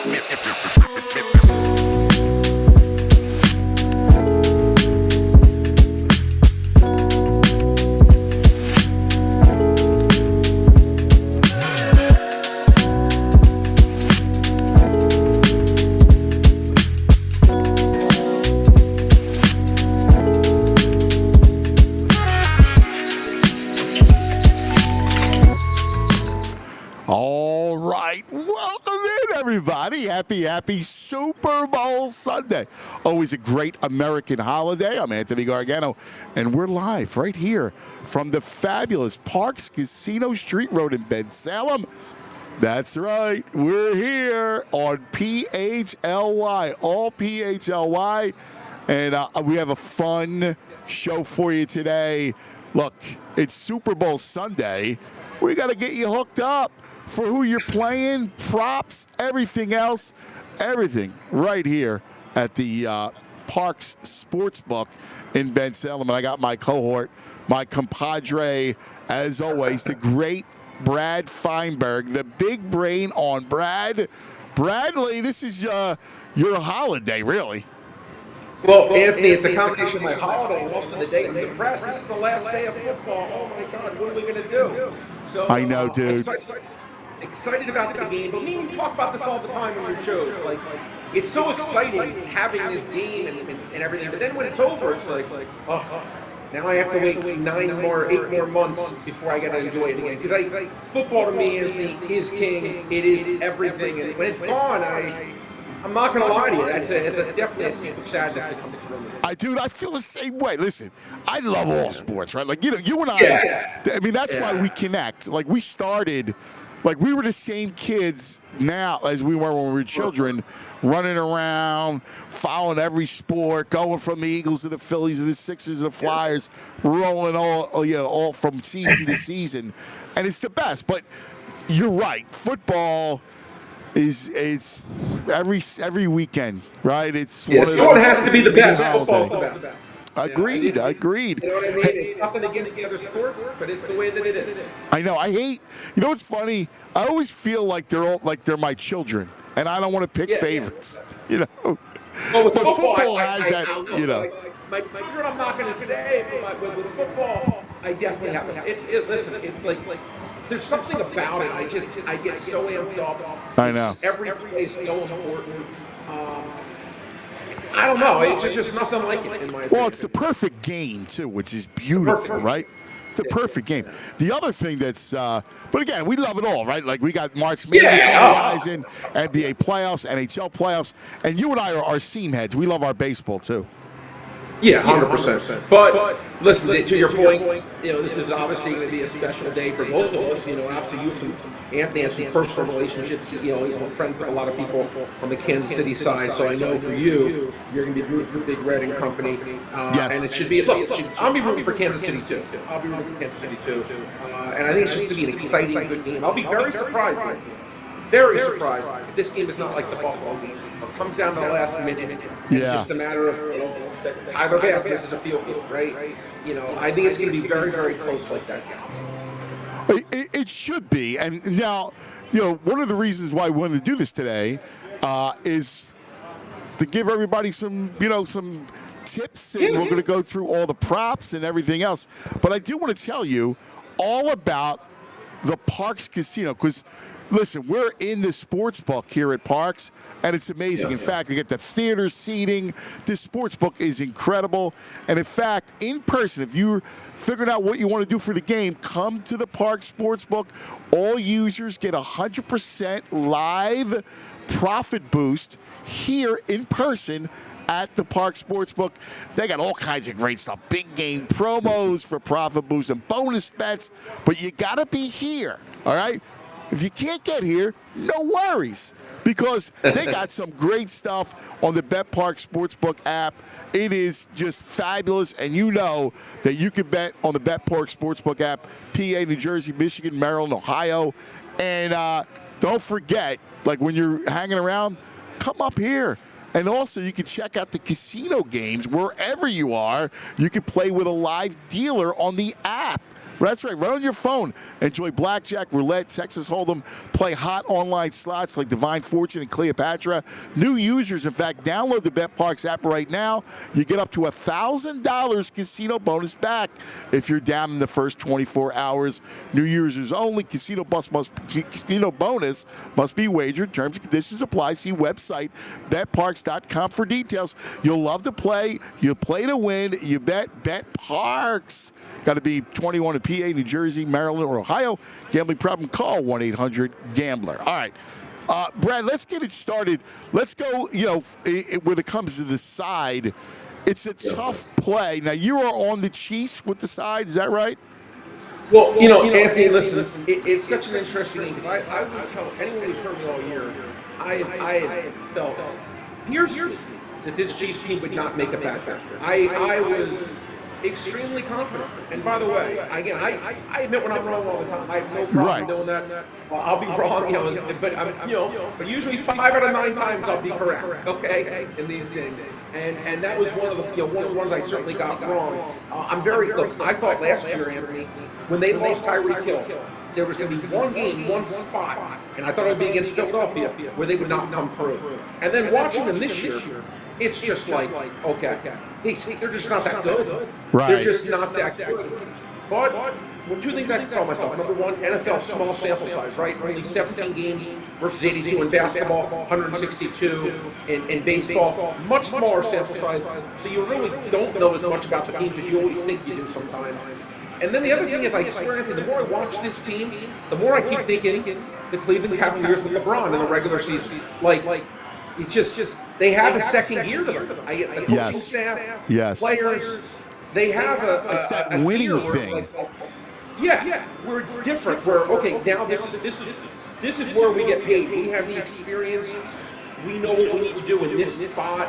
All right, welcome in, everybody. Happy Super Bowl Sunday. Always a great American holiday. I'm Anthony Gargano, and we're live right here from the fabulous Parx Casino Street Road in Ben Salem. That's right, we're here on PHLY, all PHLY, and we have a fun show for you today. Look, it's Super Bowl Sunday. We got to get you hooked up for who you're playing, props, everything else, everything right here at the Parx Sportsbook in Ben Salem. And I got my cohort, my compadre, as always, the great Brad Feinberg, the big brain on Brad. Bradley, this is your holiday, really. Well, Anthony, it's a combination of my holiday and also the day I'm depressed. This is the last day of football. Oh, my God, what are we going to do? So, I know, dude. Excited about the game, but we talk about this all the time on your shows. Like, it's so exciting having this game and everything, but then when it's over, it's like, oh, now I have to wait 8 more months before I get to enjoy it again. Because football to me, Anthony, is king. It is everything, and when it's gone, I'm not going to lie to you. It's definitely a sense of sadness that comes from it. I feel the same way. Listen, I love all sports, right? Like, you and I, I mean, that's why we connect. Like, we started, like, we were the same kids now as we were when we were children, running around, following every sport, going from the Eagles to the Phillies to the Sixers to the Flyers, rolling all from season to season. And it's the best. But you're right. Football is every weekend, right? It's one has to be the best. Football's the best. Agreed. You know what I mean? It's nothing against the other sports, but it's the way that it is. I know. You know what's funny? I always feel like they're my children, and I don't want to pick favorites. You know. Well, with but football has that. You know. My children, I'm not going to say, but with football, I definitely have it. Listen, it's like there's something about it. I get so amped up. I know. Every play is so important. I don't know. It's just nothing like it in my opinion. Well, it's the perfect game, too, which is beautiful, right? It's a perfect game. The other thing that's, but again, we love it all, right? Like, we got March Madness horizon, NBA playoffs, NHL playoffs, and you and I are seam heads. We love our baseball, too. Yeah, 100%. But listen, to your point, this is obviously going to be a special day for both of us. Obviously, Anthony has some personal relationships. He's friends with a lot of people on the Kansas City side. So I know for you, you're going to be rooting for Big Red and company. Yes. And it should be, I'll be rooting for Kansas City, too. And I think it's just going to be an exciting, good game. I'll be very surprised, Anthony. Very surprised if this game is not like the Buffalo game. It comes down to the last minute. It's just a matter of Tyler Bass misses a field goal, right? I think it's going to be very, very close like that. It should be. And now, one of the reasons why we wanted to do this today is to give everybody some tips. And we're going to go through all the props and everything else. But I do want to tell you all about the Parx Casino because, listen, we're in the sports book here at Parx, and it's amazing. In fact, you get the theater seating. This sports book is incredible. And in fact, in person, if you're figuring out what you want to do for the game, come to the Parx Sportsbook. All users get 100% live profit boost here in person at the Parx Sportsbook. They got all kinds of great stuff. Big game promos for profit boost and bonus bets. But you got to be here, all right? If you can't get here, no worries, because they got some great stuff on the BetParx Sportsbook app. It is just fabulous, and you know that you can bet on the BetParx Sportsbook app, PA, New Jersey, Michigan, Maryland, Ohio. And don't forget, like when you're hanging around, come up here. And also, you can check out the casino games wherever you are. You can play with a live dealer on the app. That's right, right on your phone. Enjoy blackjack, roulette, Texas Hold'em, play hot online slots like Divine Fortune and Cleopatra. New users, in fact, download the Parx app right now. You get up to $1,000 casino bonus back if you're down in the first 24 hours. New users only. Casino bonus must be wagered. Terms and conditions apply. See website betparx.com for details. You'll love to play. You play to win. You bet Parx. Got to be 21 in PA, New Jersey, Maryland, or Ohio. Gambling problem? Call 1-800-GAMBLER. All right. Brad, let's get it started. Let's go, when it comes to the side, it's a tough play. Now, you are on the Chiefs with the side. Is that right? Well, Anthony, listen, it's such an interesting game. I would tell anyone who's heard me all year, I felt that this Chiefs team would not make a bad bet. I was extremely confident. And by the way, again, I admit when I'm wrong all the time. I have no problem doing that. I'll be wrong, but usually 5 out of 9 times I'll be correct, okay, in these things. And that was one of the ones I certainly got wrong. I thought last year, Anthony, when they lost Tyreek Hill, there was going to be one game, one spot, and I thought it would be against Philadelphia, where they would not come through. And then watching them this year, it's just like, okay, they're just not that good. Right. They're just not that good. But two things I have to tell myself. Number one, NFL small sample size, right? Only 17 games versus 82 in basketball, 162 in baseball. Much smaller sample size, so you really don't know as much about the teams as you always think you do sometimes. And then the other thing is, I swear, Anthony, the more I watch this team, the more I keep thinking the Cleveland Cavaliers with LeBron in the regular season. It's just they have a second year to them. The coaching staff, players, they have it's that winning thing. Where it's different. Where now this is where we get paid. We have the experience. We know what we need to do in this spot.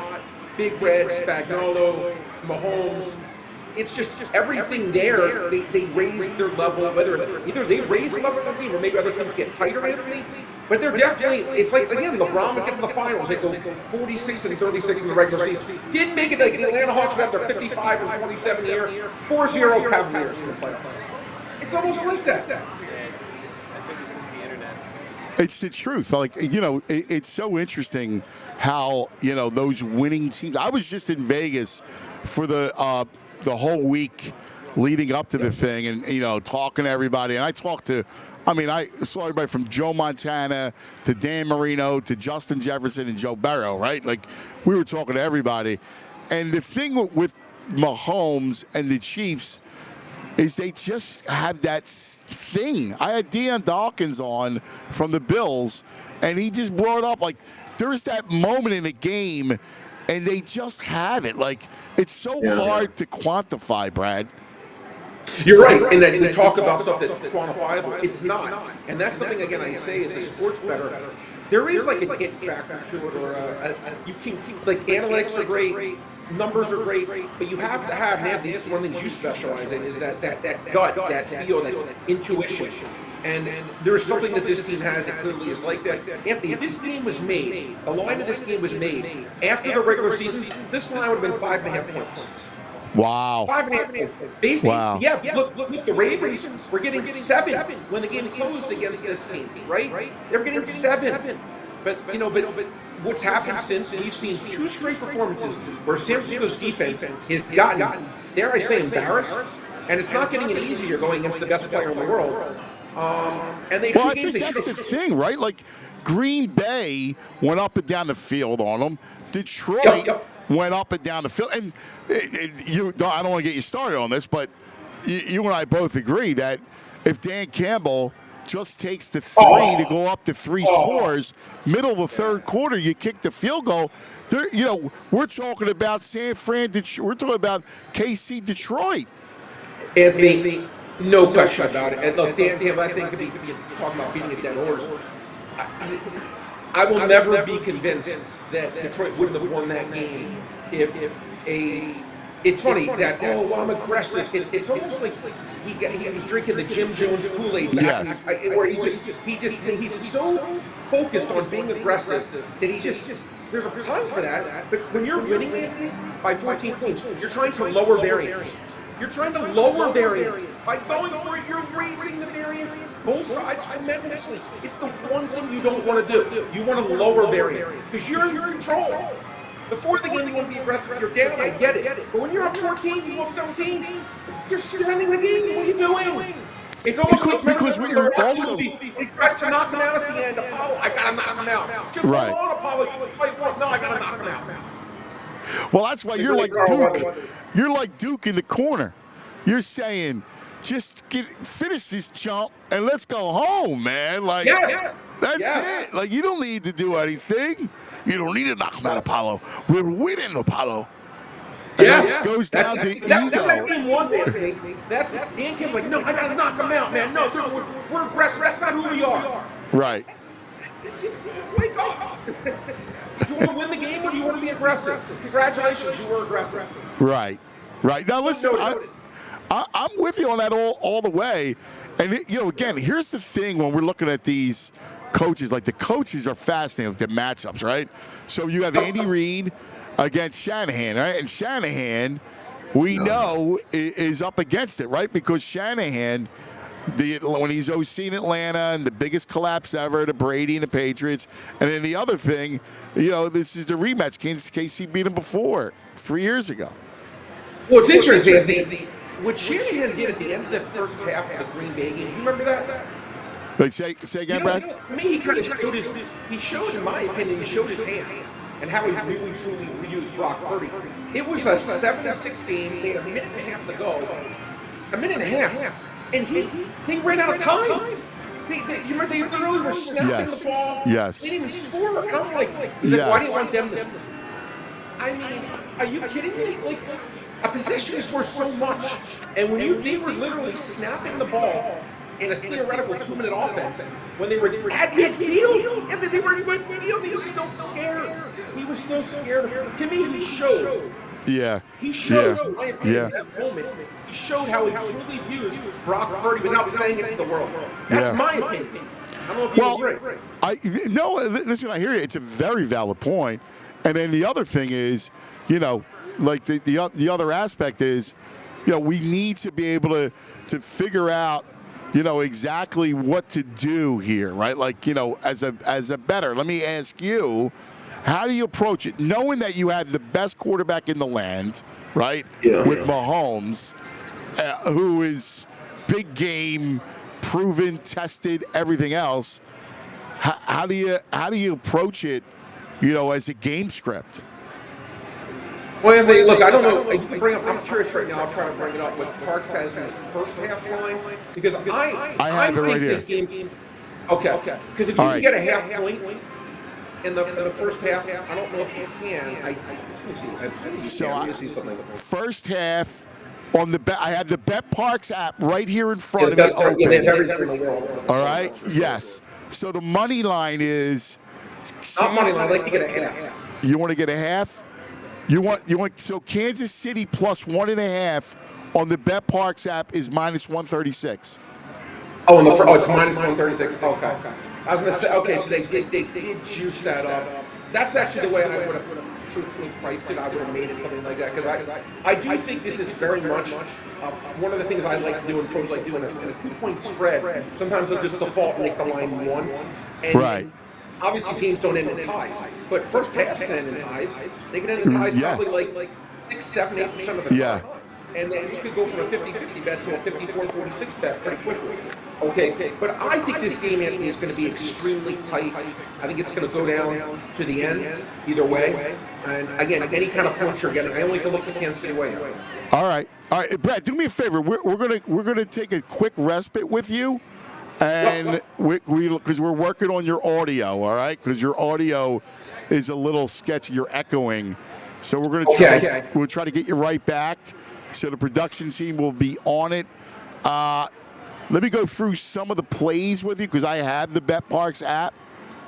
Big Red, Spagnuolo, Mahomes. It's just everything there. They raise their level. Either they raise the level of the team, or maybe other teams get tighter, Anthony. But they're definitely. It's like, again, LeBron would get to the finals. They go 46 and 36 in the regular season. Didn't make it. Like the Atlanta Hawks went their 55 and 27 year, 4-0 Cavaliers in the playoffs. It's almost like that. It's the truth. It's so interesting how those winning teams. I was just in Vegas for the whole week leading up to the thing, and talking to everybody. And I saw everybody from Joe Montana to Dan Marino to Justin Jefferson and Joe Burrow, right? Like, we were talking to everybody. And the thing with Mahomes and the Chiefs is they just have that thing. I had Deion Dawkins on from the Bills, and he just brought up, there's that moment in a game, and they just have it. It's so hard to quantify, Brad. You're right, and then we talk about stuff that's quantifiable. It's not, and that's something, again, I say as a sports bettor. There is a hit factor to it, or you can analytics are great, numbers are great, but you have to have, man, this is one of the things you specialize in, is that gut, that feel, that intuition. And there's something that this team has that clearly is like that. Anthony, this game was made, the line of this game was made after the regular season. This line would have been 5.5 points. Wow. 5.5 points. Basically, look, the Ravens were getting 7 when the game closed against this team, right? They were getting 7. But what's happened since, we've seen 2 straight performances where San Francisco's defense has gotten, dare I say, embarrassed, and it's not getting any easier going against the best player in the world. And they I think that's the thing, right? Green Bay went up and down the field on them. Detroit went up and down the field. And I don't want to get you started on this, but you and I both agree that if Dan Campbell just takes the 3 to go up to 3 scores, middle of the third quarter, you kick the field goal. We're talking about San Fran. We're talking about KC Detroit. Anthony, no question about it. And look, Dan, I think if you're talking about beating a dead horse, I will never be convinced that Detroit wouldn't have won that game it's funny that, I'm aggressive. It's almost like he was drinking the Jim Jones Kool-Aid back, where he's so focused on being aggressive that there's a time for that. But when you're winning by 14 points, you're trying to lower variance. You're trying to lower variance. By going for it, you're raising the variance both sides tremendously. It's the one thing you don't want to do. You want to lower variance because you're in control. Before the game, you want to be aggressive. You're down, I get it. But when you're up 14, you go up 17, you're spending the game. What are you doing? It's almost because when you're also he tries to knock him out at the end. Apollo, I gotta knock him out. Just right. hold on, Apollo. No, I gotta knock him out. Well, that's why you're like Duke. You're like Duke in the corner. You're saying, just finish this chump and let's go home, man. Like that's it. Like you don't need to do anything. You don't need to knock him out, Apollo. We're winning, Apollo. It goes down to ego. That's what that game was, Anthony. That's Dan Kim's like, no, I gotta knock him out, man. No, we're aggressive. That's not who we are. Right. Just wake up. Do you want to win the game or do you want to be aggressive? Congratulations, you were aggressive. Right. Now listen, I'm with you on that all the way. And again, here's the thing when we're looking at these coaches, like the coaches are fascinating with the matchups, right? So you have Andy Reid against Shanahan, right? And Shanahan, we know, is up against it, right? Because Shanahan, when he's OC in Atlanta and the biggest collapse ever to Brady and the Patriots, and then the other thing, this is the rematch. KC beat him before 3 years ago. Well, it's interesting, Anthony. What Shanahan did at the end of the first half of the Green Bay game, do you remember that? Like, say again, Brad? To me, he kind of showed, in my opinion, he showed his hand and how he really, truly reused Brock Purdy. It was a 7-6 game, they had a minute and a half to go. A minute and a half. And he ran out of time. You remember they literally were snapping the ball. Yes. They didn't even score. I'm like, why do you want them to? I mean, are you kidding me? Like, a possession is worth so much. And when they were literally snapping the ball in a theoretical 2-minute offense, when they were at midfield, and then they were in midfield, he was still scared. He was still scared. To me, he showed. Yeah. He showed, in my opinion, at that moment, he showed how he truly views Brock Purdy without saying it to the world. That's my opinion. I don't know if you agree. No, listen, I hear you. It's a very valid point. And then the other thing is, like the other aspect is, we need to be able to figure out, exactly what to do here, right? Like, as a bettor, let me ask you, how do you approach it, knowing that you have the best quarterback in the land, right? With Mahomes, who is big game, proven, tested, everything else. How do you approach it, as a game script? Well, look, I don't know. You can bring up. I'm curious right now. I'll try to bring it up. What Parx has in his first half line, because I think right this game. Okay. Because if you can get a half point in the first half, I don't know if you can. Let me see something. First half on the bet. I have the Bet Parx app right here in front of me. They have everything in the world. All right. Yes. So the money line is. Not money line. I'd like to get a half. You want to get a half? You want so Kansas City plus 1.5 on the Bet Parx app is minus 136. Oh, it's minus 136. Okay. I was gonna say, okay, so they did juice that up. That's actually the way I would have truthfully priced it. I would have made it something like that, because I do think this is very much one of the things I like to do, and pros like doing, in a 2-point spread. Sometimes they'll just default and make the line 1. And right. Obviously, games don't end in ties, but first halves can end in ties. They can end in ties probably like 6, 7, 8% of the time. And then you could go from a 50-50 bet to a 54-46 bet pretty quickly. Okay, but I think this game, Anthony, is going to be extremely tight. I think it's going to go down to the end either way. And again, any kind of punch you're getting, I only can look at Kansas City way. All right, Brad, do me a favor. We're gonna take a quick respite with you. And because we're working on your audio, all right? Because your audio is a little sketchy. You're echoing, so we're going to we'll try to get you right back. So the production team will be on it. Let me go through some of the plays with you, because I have the Bet Parx app,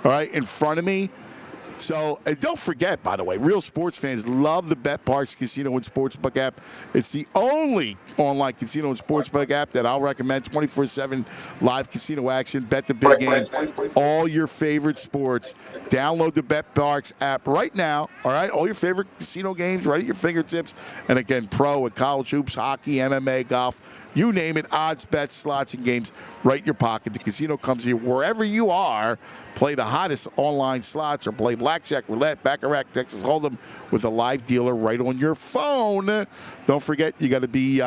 all right, in front of me. So, and don't forget, by the way, real sports fans love the Parx Casino and Sportsbook app. It's the only online casino and sportsbook app that I'll recommend. 24/7 live casino action, bet the big game, all your favorite sports. Download the Parx app right now, all right? All your favorite casino games right at your fingertips. And again, pro and college hoops, hockey, MMA, golf, you name it, odds, bets, slots, and games right in your pocket. The casino comes here wherever you are. Play the hottest online slots or play blackjack, roulette, baccarat, Texas Hold'em with a live dealer right on your phone. Don't forget, you got to be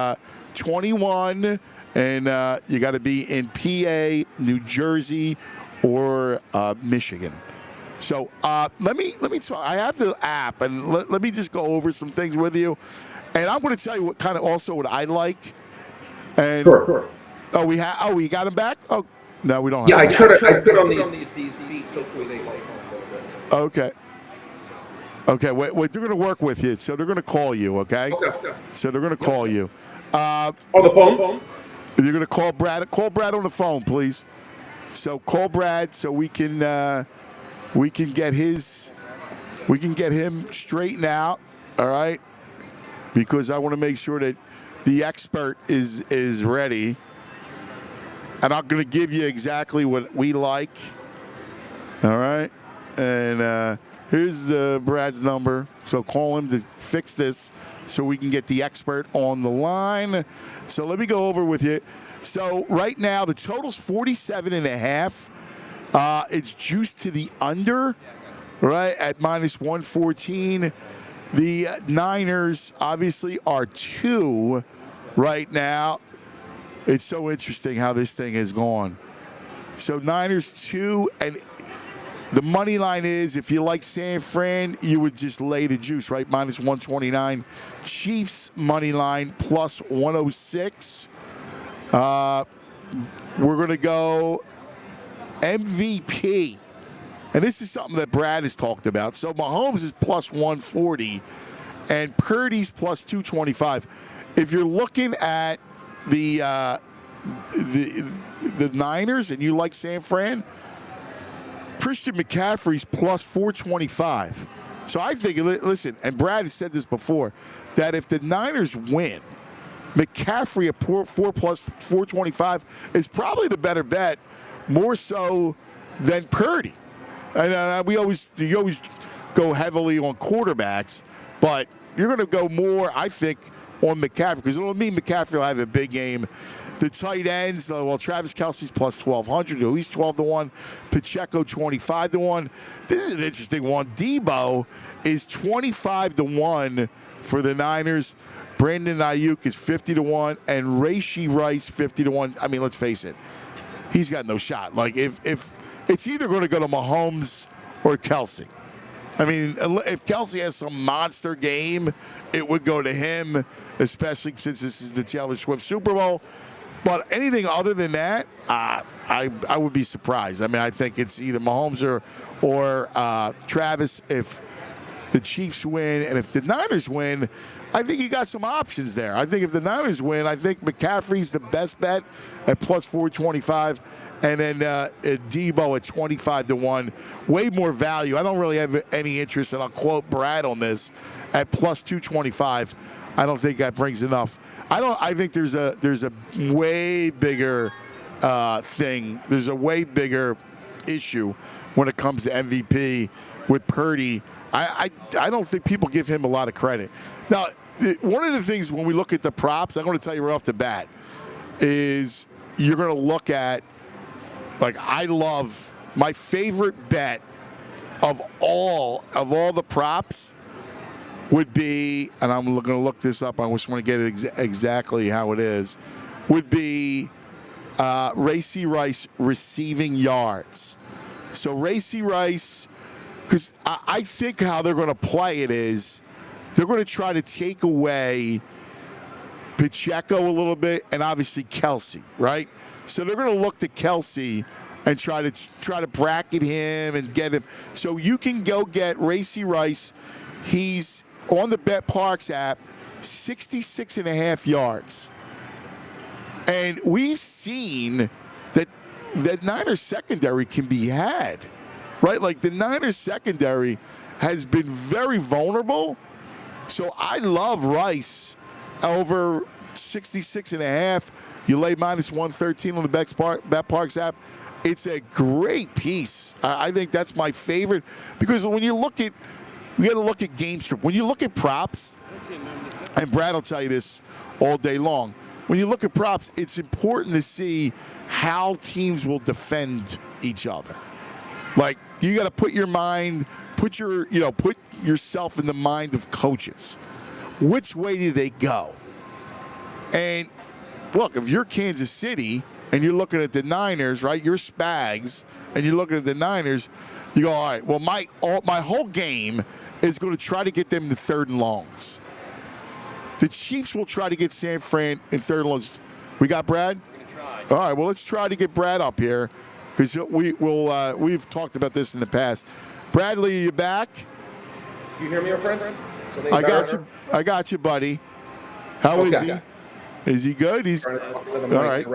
21 and you got to be in PA, New Jersey, or Michigan. So let me talk. I have the app, and let me just go over some things with you. And I'm going to tell you what kind of also what I like. And Sure. Oh, we got him back. Oh, no, we don't. Yeah, have I him. put on these. These beats, hopefully they like. Okay. Okay. Wait. They're going to work with you, so they're going to call you. Okay. Okay. So they're going to call you. On the phone? You're going to call Brad. Call Brad on the phone, please. So call Brad so we can get him straightened out. All right. Because I want to make sure that the expert is ready. And I'm going to give you exactly what we like. All right. And here's Brad's number. So call him to fix this so we can get the expert on the line. So let me go over with you. So right now the total's 47.5. It's juiced to the under, right, at minus 114. The Niners obviously are 2 right now. It's so interesting how this thing has gone. So Niners 2, and the money line is, if you like San Fran, you would just lay the juice, right? Minus 129. Chiefs money line plus 106. We're going to go MVP. And this is something that Brad has talked about. So Mahomes is plus 140 and Purdy's plus 225. If you're looking at the Niners and you like San Fran, Christian McCaffrey's plus 425. So I think, listen, and Brad has said this before, that if the Niners win, McCaffrey at 4 plus 425 is probably the better bet, more so than Purdy. And you always go heavily on quarterbacks, but you're going to go more, I think, on McCaffrey, because it'll mean McCaffrey will have a big game. The tight ends, well, Travis Kelce's plus 1,200. He's 12-1. Pacheco 25-1. This is an interesting one. Debo is 25-1 for the Niners. Brandon Ayuk is 50-1, and Rashee Rice 50-1. I mean, let's face it, he's got no shot. Like if it's either going to go to Mahomes or Kelce. I mean, if Kelce has some monster game, it would go to him, especially since this is the Taylor Swift Super Bowl. But anything other than that, I would be surprised. I mean, I think it's either Mahomes or Travis if the Chiefs win. And if the Niners win, I think you got some options there. I think if the Niners win, I think McCaffrey's the best bet at plus 425. And then Debo at 25-1. Way more value. I don't really have any interest, and I'll quote Brad on this, at plus 225. I don't think that brings enough. I think there's a way bigger thing. There's a way bigger issue when it comes to MVP with Purdy. I don't think people give him a lot of credit. Now, one of the things when we look at the props, I'm going to tell you right off the bat, is you're going to look at, like, I love my favorite bet of all the props would be, and I'm going to look this up. I just want to get it exactly how it is. Would be Rashee Rice receiving yards. So Rashee Rice, because I think how they're going to play it is they're going to try to take away Pacheco a little bit, and obviously Kelce, right? So they're going to look to Kelce and try to bracket him and get him. So you can go get Rashee Rice. He's on the Parx app, 66.5 yards. And we've seen that Niners secondary can be had. right? Like the Niners secondary has been very vulnerable. So I love Rice over 66.5. You lay minus 113 on the Parx app. It's a great piece. I think that's my favorite because when you look at, we got to look at game script. When you look at props, and Brad will tell you this all day long. When you look at props, it's important to see how teams will defend each other. Like you got to put yourself in the mind of coaches. Which way do they go? And look, if you're Kansas City and you're looking at the Niners, right? You're Spags and you're looking at the Niners. You go, all right. Well, my whole game is going to try to get them to 3rd and longs. The Chiefs will try to get San Fran in 3rd and longs. We got Brad? All right, well, let's try to get Brad up here because we've talked about this in the past. Bradley, are you back? Do you hear me, my friend? I got you. I got you, buddy. How is he? Is he good? He's all right.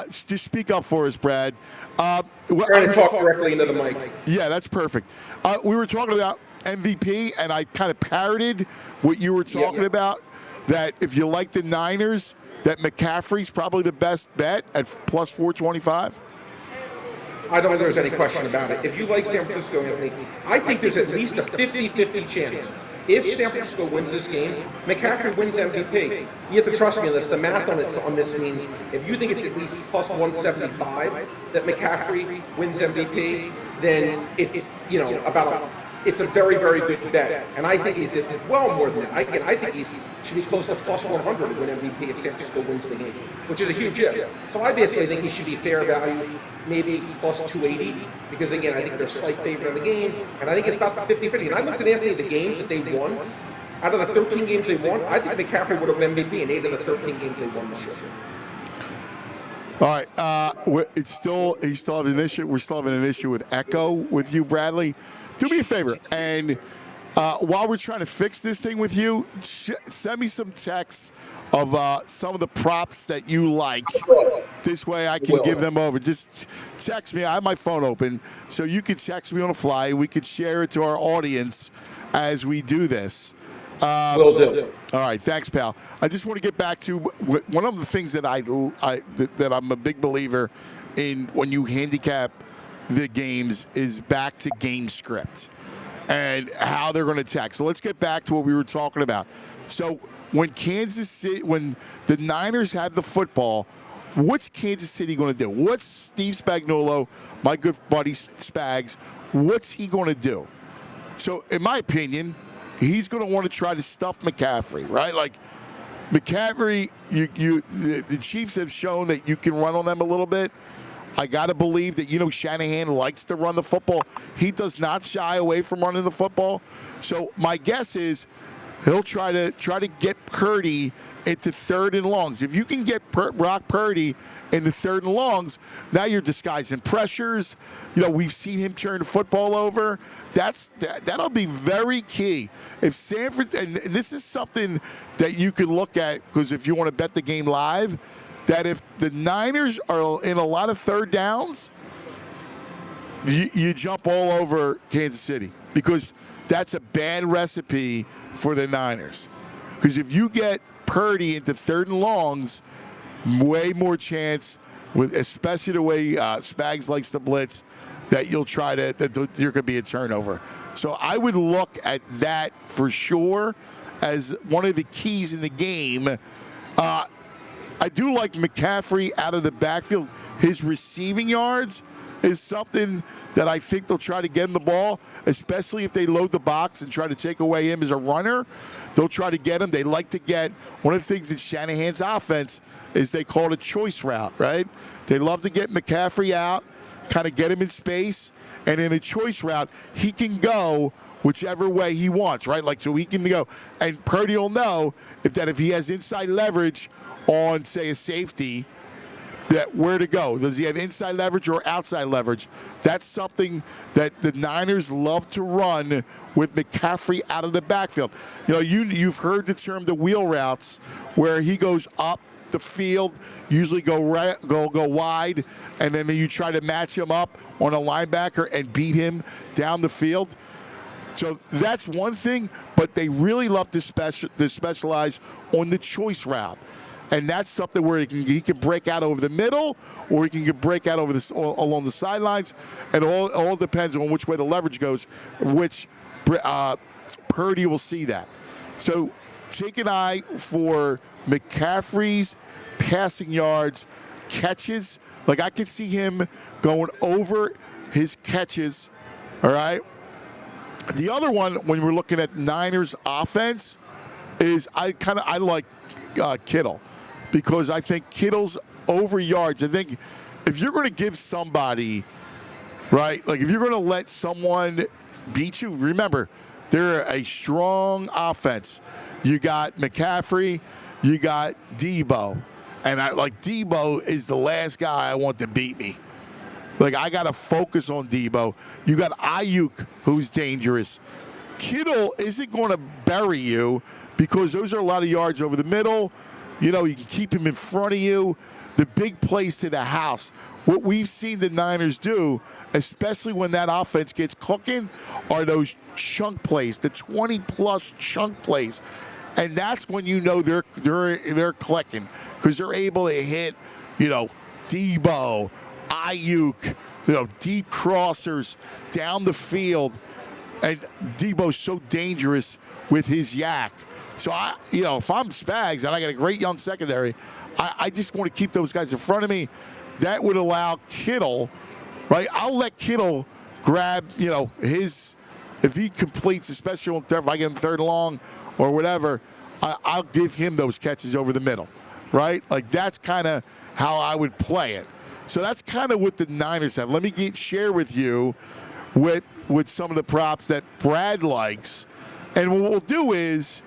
Just speak up for us, Brad. Trying to talk directly into the mic. Yeah, that's perfect. We were talking about MVP, and I kind of parroted what you were talking about, that if you like the Niners, that McCaffrey's probably the best bet at plus 425? I don't think there's any question about it. If you like San Francisco, Anthony, I think there's at least a 50-50 chance. If San Francisco wins this game, McCaffrey wins MVP. You have to trust me on this. The math on this means if you think it's at least plus 175 that McCaffrey wins MVP, then it's it's a very, very good bet. And I think he's well more than that. I think he should be close to plus 100 to win MVP if San Francisco wins the game, which is a huge hit. So I basically think he should be fair value, maybe plus 280, because again, I think they're a slight favorite in the game, and I think it's about 50-50. And I looked at Anthony, the games that they won, out of the 13 games they won, I think McCaffrey would have been MVP in 8 of the 13 games they won this year. All right, he still have an issue. We're still having an issue with echo with you, Bradley. Do me a favor, and while we're trying to fix this thing with you, send me some texts of some of the props that you like. This way I can give them over. Just text me. I have my phone open, so you can text me on the fly. We could share it to our audience as we do this. Will do. All right, thanks, pal. I just want to get back to one of the things that that I'm a big believer in when you handicap the games is back to game script and how they're going to attack. So let's get back to what we were talking about. So when the Niners have the football, what's Kansas City going to do? What's Steve Spagnuolo, my good buddy Spags, what's he going to do? So in my opinion, he's going to want to try to stuff McCaffrey, right? Like McCaffrey, the Chiefs have shown that you can run on them a little bit. I got to believe that, Shanahan likes to run the football. He does not shy away from running the football. So my guess is he'll try to get Purdy into 3rd and longs. If you can get Brock Purdy into 3rd and longs, now you're disguising pressures. We've seen him turn the football over. That'll be very key. If Sanford, and this is something that you could look at, because if you want to bet the game live, that if the Niners are in a lot of 3rd downs, you jump all over Kansas City, because that's a bad recipe for the Niners. Because if you get Purdy into 3rd and longs, way more chance, especially the way Spags likes to blitz, that there could be a turnover. So I would look at that for sure as one of the keys in the game. I do like McCaffrey out of the backfield. His receiving yards is something that I think they'll try to get him the ball, especially if they load the box and try to take away him as a runner. They'll try to get him. They like to get, one of the things in Shanahan's offense is they call it a choice route, right? They love to get McCaffrey out, kind of get him in space, and in a choice route, he can go whichever way he wants, right? Like, so he can go, and Purdy will know if he has inside leverage on, say, a safety, that where to go. Does he have inside leverage or outside leverage? That's something that the Niners love to run with McCaffrey out of the backfield. You've heard the term the wheel routes, where he goes up the field, usually go wide, and then you try to match him up on a linebacker and beat him down the field. So that's one thing, but they really love to specialize on the choice route. And that's something where he can break out over the middle, or he can break out over along the sidelines. And all depends on which way the leverage goes, which Purdy will see that. So take an eye for McCaffrey's passing yards, catches. Like, I can see him going over his catches, all right? The other one, when we're looking at Niners offense, is I like Kittle, because I think Kittle's over yards. I think if you're going to give somebody, right, like if you're going to let someone beat you, remember, they're a strong offense. You got McCaffrey, you got Debo, and Debo is the last guy I want to beat me. Like, I got to focus on Debo. You got Ayuk, who's dangerous. Kittle isn't going to bury you, because those are a lot of yards over the middle. You know, you can keep him in front of you. The big plays to the house. What we've seen the Niners do, especially when that offense gets cooking, are those chunk plays, the 20-plus chunk plays. And that's when you know they're clicking, because they're able to hit, you know, Debo, Ayuk, you know, deep crossers down the field. And Debo's so dangerous with his yak. So, if I'm Spags and I got a great young secondary, I just want to keep those guys in front of me. That would allow Kittle, right? I'll let Kittle grab, if he completes, especially if I get him third and long or whatever, I'll give him those catches over the middle, right? Like, that's kind of how I would play it. So that's kind of what the Niners have. Let me share with you with some of the props that Brad likes. And what we'll do is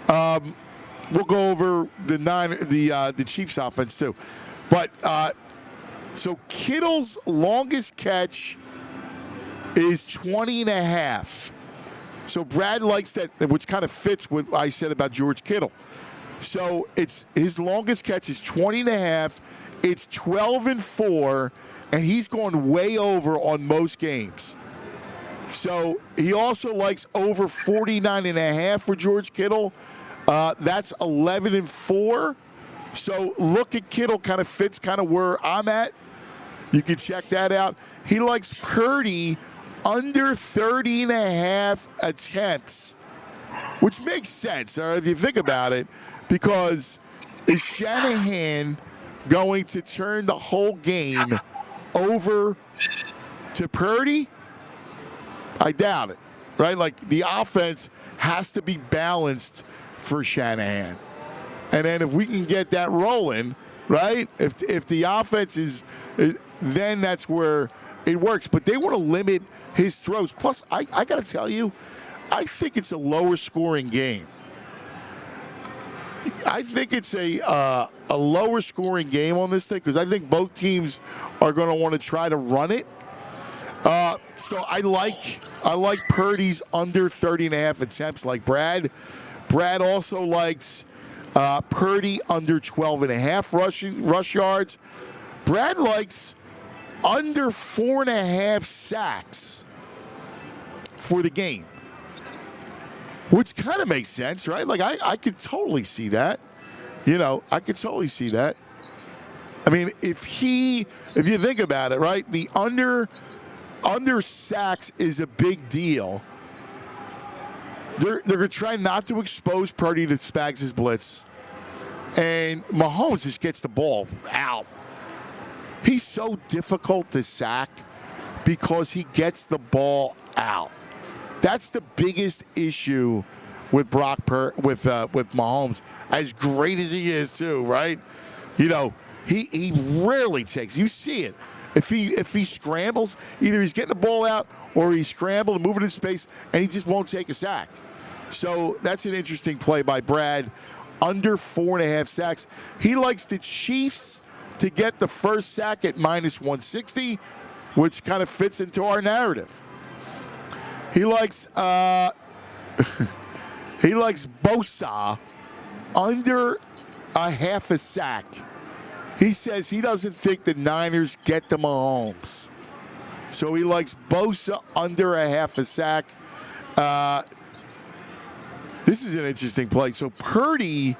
we'll go over the Chiefs offense too. But so Kittle's longest catch is 20.5. So Brad likes that, which kind of fits what I said about George Kittle. So it's his longest catch is 20.5. It's 12-4, and he's going way over on most games. So he also likes over 49.5 for George Kittle. That's 11-4. So look at Kittle, kind of fits kind of where I'm at. You can check that out. He likes Purdy under 30.5 attempts, which makes sense, if you think about it, because is Shanahan going to turn the whole game over to Purdy? I doubt it, right? Like, the offense has to be balanced for Shanahan. And then if we can get that rolling, right? If the offense is then that's where it works. But they want to limit his throws. Plus, I got to tell you, I think it's a lower scoring game. I think it's a lower scoring game on this thing, because I think both teams are going to want to try to run it. So I like Purdy's under 30.5 attempts, like Brad. Brad also likes Purdy under 12.5 rush yards. Brad likes under 4.5 sacks for the game, which kind of makes sense, right? Like, I could totally see that. I could totally see that. I mean, if you think about it, right, the under sacks is a big deal. They're going to try not to expose Purdy to Spags' blitz. And Mahomes just gets the ball out. He's so difficult to sack because he gets the ball out. That's the biggest issue with with Mahomes. As great as he is too, right? He rarely takes. You see it. If he scrambles, either he's getting the ball out or he's scrambled and moving in space, and he just won't take a sack. So that's an interesting play by Brad. Under 4.5 sacks. He likes the Chiefs to get the first sack at -160, which kind of fits into our narrative. He likes Bosa under a half a sack. He says he doesn't think the Niners get to Mahomes. So he likes Bosa under a half a sack. This is an interesting play. So Purdy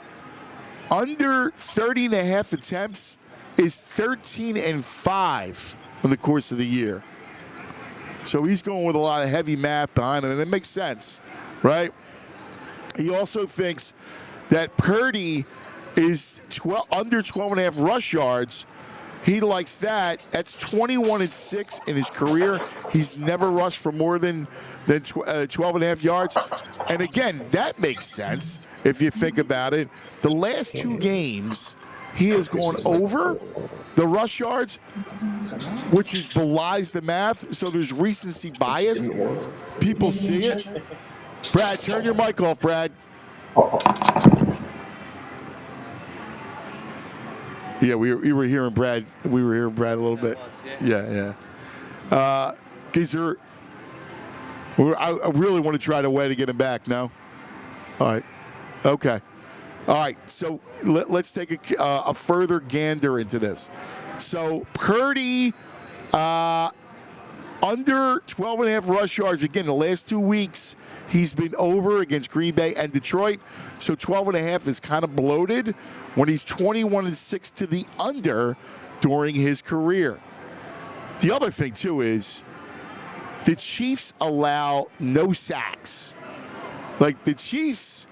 under 30.5 attempts is 13-5 in the course of the year. So he's going with a lot of heavy math behind him, and it makes sense, right? He also thinks that Purdy is under 12.5 rush yards. He likes that. That's 21-6 in his career. He's never rushed for more than 12.5 yards. And again, that makes sense if you think about it. The last 2 games, he has gone over the rush yards, which belies the math. So there's recency bias. People see it. Brad, turn your mic off, Brad. Yeah, we were hearing Brad. We were hearing Brad a little bit. Yeah. Geezer, I really want to try a way to get him back. No? All right. Okay. All right. So let's take a further gander into this. So Purdy, under 12.5 rush yards. Again, the last 2 weeks, he's been over against Green Bay and Detroit. So 12.5 is kind of bloated when he's 21-6 to the under during his career. The other thing, too, is the Chiefs allow no sacks. Like, the Chiefs'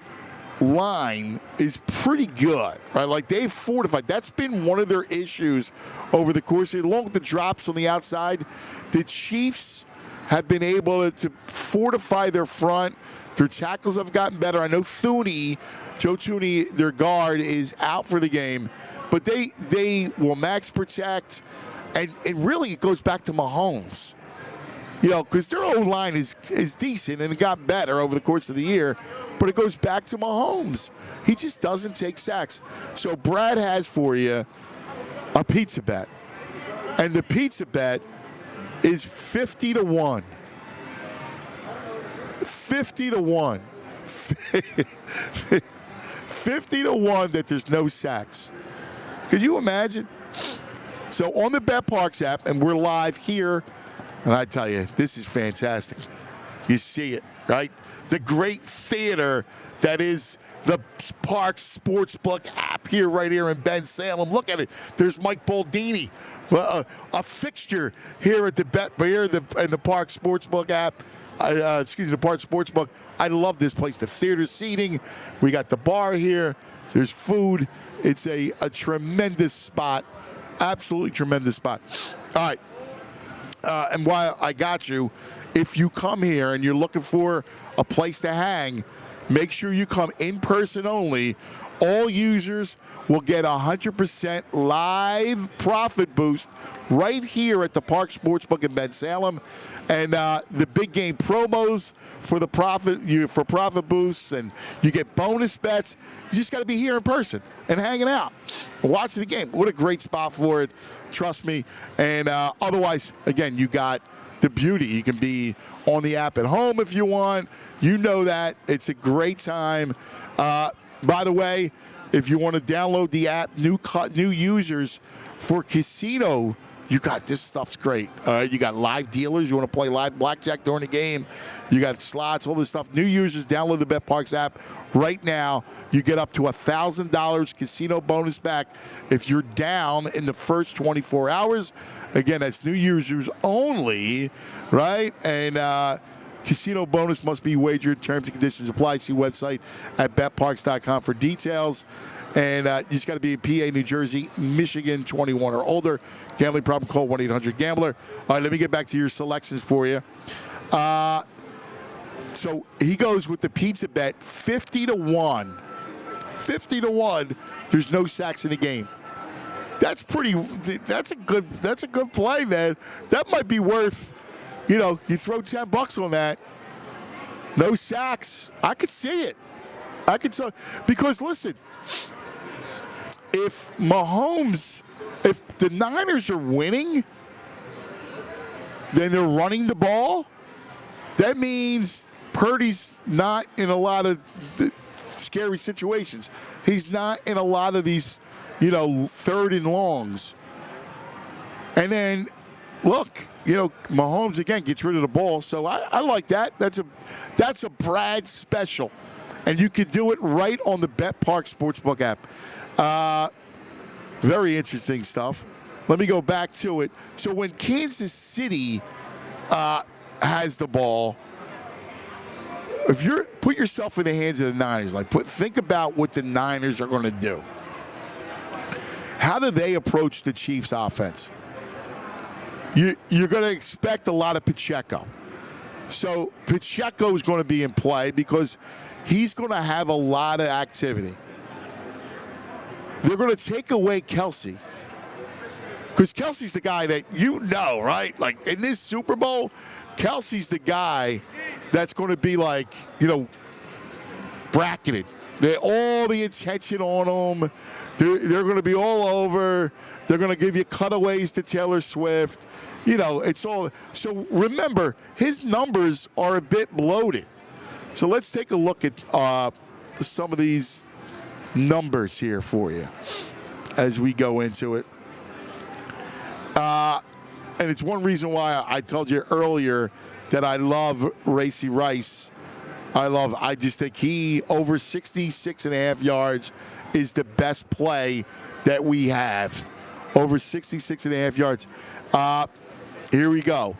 line is pretty good, right? Like, they've fortified. That's been one of their issues over the course of it. Along with the drops on the outside, the Chiefs have been able to fortify their front. Their tackles have gotten better. I know Joe Thuney, their guard, is out for the game, but they will max protect, and it really goes back to Mahomes. You know, because their O-line is decent, and it got better over the course of the year, but it goes back to Mahomes. He just doesn't take sacks. So Brad has for you a pizza bet, and the pizza bet is 50-1. 50-1. 50-1 that there's no sacks. Could you imagine? So on the Parx app, and we're live here, and I tell you, this is fantastic. You see it, right? The great theater that is the Parx Sportsbook app right here in Ben Salem. Look at it. There's Mike Baldini, a fixture here at the Parx Sportsbook app. The Parx Sportsbook. I love this place. The theater seating. We got the bar here. There's food. It's a tremendous spot. Absolutely tremendous spot. All right. And while I got you, if you come here and you're looking for a place to hang, make sure you come in person only. All users will get 100% live profit boost right here at the Parx Sportsbook in Ben Salem. And the big game promos for the profit boosts, and you get bonus bets. You just got to be here in person and hanging out, watching the game. What a great spot for it, trust me. And otherwise, again, you got the beauty. You can be on the app at home if you want. You know that. It's a great time. By the way, if you want to download the app, new users for casino, you got this stuff's great. You got live dealers. You want to play live blackjack during the game. You got slots, all this stuff. New users, download the Parx app right now. You get up to $1,000 casino bonus back if you're down in the first 24 hours. Again, that's new users only, right? And casino bonus must be wagered. Terms and conditions apply. See website at betparx.com for details. And you just got to be in PA, New Jersey, Michigan, 21 or older. Gambling problem, call 1-800-GAMBLER. All right, let me get back to your selections for you. So he goes with the pizza bet, 50-1. 50-1, there's no sacks in the game. That's a good play, man. That might be worth, you throw $10 on that. No sacks. I could see it. Because listen, if the Niners are winning, then they're running the ball. That means Purdy's not in a lot of scary situations. He's not in a lot of these, third and longs. And then, look, Mahomes again gets rid of the ball, so I like that. That's a Brad special, and you can do it right on the Parx Sportsbook app. Very interesting stuff. Let me go back to it. So when Kansas City has the ball, if you put yourself in the hands of the Niners, think about what the Niners are going to do. How do they approach the Chiefs' offense? You're going to expect a lot of Pacheco. So Pacheco is going to be in play because he's going to have a lot of activity. They're going to take away Kelce because Kelce's the guy that right? Like in this Super Bowl, Kelce's the guy that's going to be bracketed. All the attention on him. They're going to be all over. They're going to give you cutaways to Taylor Swift. It's all. So remember, his numbers are a bit bloated. So let's take a look at some of these numbers here for you as we go into it. And it's one reason why I told you earlier that I love Racey Rice. I just think he, over 66.5 yards, is the best play that we have. Over 66.5 yards. Here we go.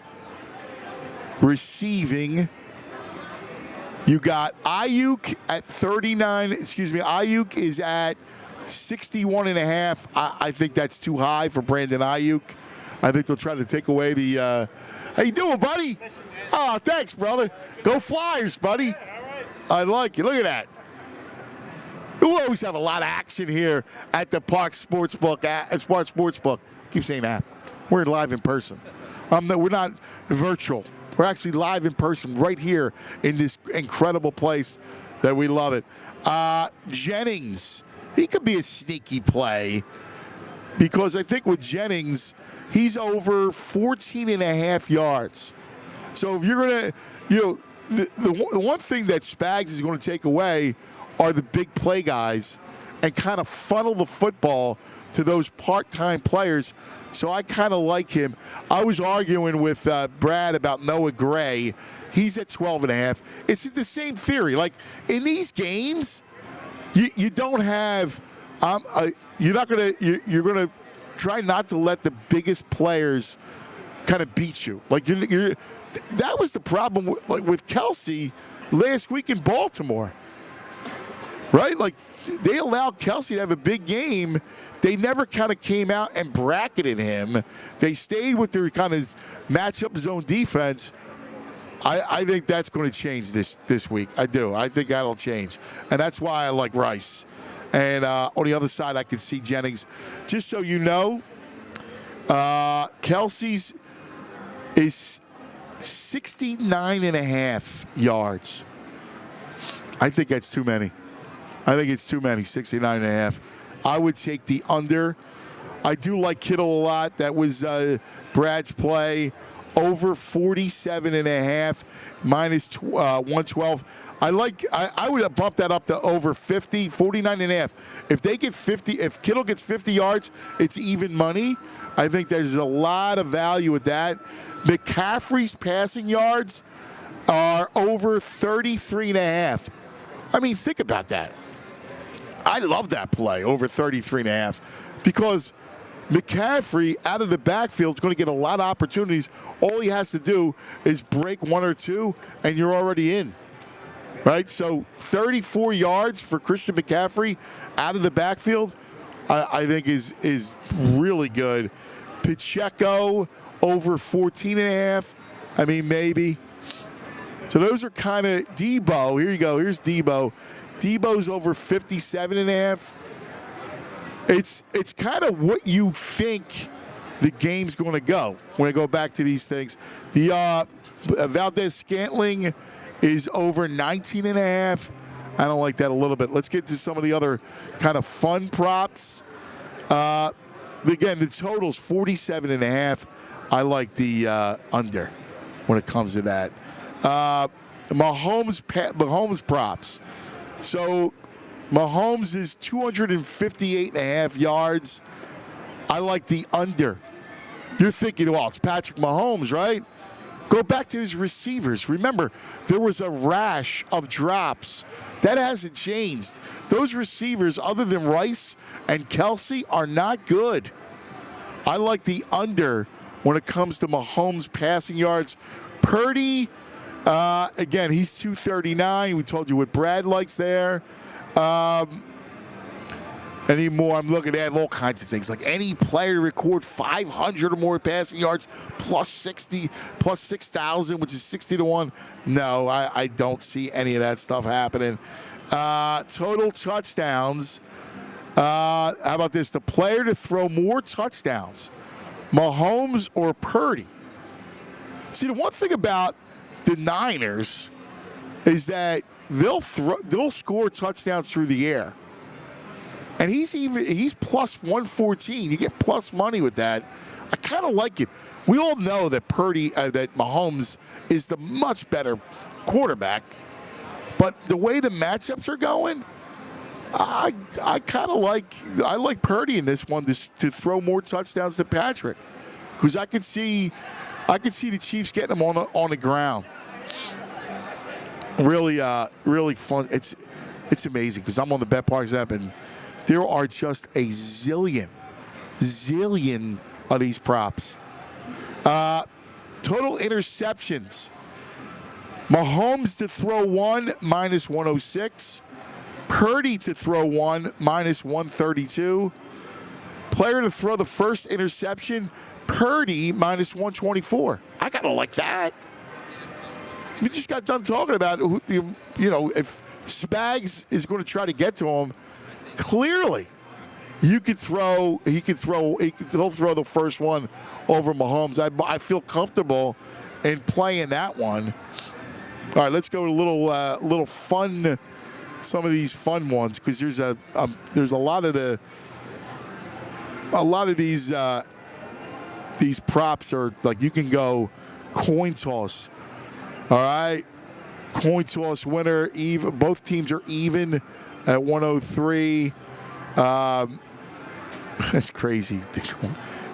Receiving. You got Ayuk at 39. Ayuk is at 61.5. I think that's too high for Brandon Ayuk. I think they'll try to take away the. How you doing, buddy? Oh, thanks, brother. Go Flyers, buddy. I like it. Look at that. We always have a lot of action here at the Parx Sportsbook. Smart Sportsbook. Keep saying that. We're live in person. We're not virtual. We're actually live in person right here in this incredible place that we love it. Jennings, he could be a sneaky play because I think with Jennings, he's over 14.5 yards. So if you're going to, the one thing that Spags is going to take away are the big play guys and kind of funnel the football to those part-time players. So I kind of like him. I was arguing with Brad about Noah Gray. He's at 12.5. It's the same theory. Like in these games, you don't have. You're going to try not to let the biggest players kind of beat you. Like that was the problem with Kelce last week in Baltimore, right? Like they allowed Kelce to have a big game. They never kind of came out and bracketed him. They stayed with their kind of matchup zone defense. I think that's going to change this week. I do. I think that'll change. And that's why I like Rice. And on the other side, I can see Jennings. Just so you know, Kelce's is 69.5 yards. I think that's too many. I think it's too many, 69.5. I would take the under. I do like Kittle a lot. That was Brad's play. Over 47.5, minus 112. I would have bumped that up to over 50, 49.5. If they get 50, if Kittle gets 50 yards, it's even money. I think there's a lot of value with that. McCaffrey's passing yards are over 33.5. I mean, think about that. I love that play, over 33.5, because McCaffrey out of the backfield is going to get a lot of opportunities. All he has to do is break one or two, and you're already in. Right? So 34 yards for Christian McCaffrey out of the backfield, I think is really good. Pacheco over 14.5. I mean, maybe. So those are kind of Debo. Here you go. Here's Debo. Debo's over 57.5. It's kind of what you think the game's going to go when I go back to these things. The Valdez-Scantling is over 19.5. I don't like that a little bit. Let's get to some of the other kind of fun props. Again, the total's 47.5. I like the under when it comes to that. Mahomes props. So Mahomes is 258.5 yards. I like the under. You're thinking, well, it's Patrick Mahomes, right? Go back to his receivers. Remember, there was a rash of drops. That hasn't changed. Those receivers, other than Rice and Kelsey, are not good. I like the under when it comes to Mahomes passing yards. Purdy, again, he's 239. We told you what Brad likes there. Any more? I'm looking at all kinds of things. Like any player to record 500 or more passing yards, plus 60, plus 6,000, which is 60 to 1. No, I don't see any of that stuff happening. Total touchdowns. How about this? The player to throw more touchdowns, Mahomes or Purdy. See, the one thing about the Niners is that they'll score touchdowns through the air. And he's plus 114. You get plus money with that. I kind of like it. We all know that that Mahomes is the much better quarterback. But the way the matchups are going, I kind of like Purdy in this one to throw more touchdowns than Patrick, because I could see the Chiefs getting them on the ground. Really fun. It's amazing because I'm on the Parx app and there are just a zillion of these props. Total interceptions. Mahomes to throw 1, minus 106. Purdy to throw 1, minus 132. Player to throw the first interception, Purdy, minus 124. I gotta like that. We just got done talking about if Spags is going to try to get to him. Clearly, he'll throw the first one over Mahomes. I feel comfortable in playing that one. All right, let's go to a little fun. Some of these fun ones, because there's a lot of these props are like you can go coin toss. All right, coin toss winner. Even both teams are even at 103. That's crazy.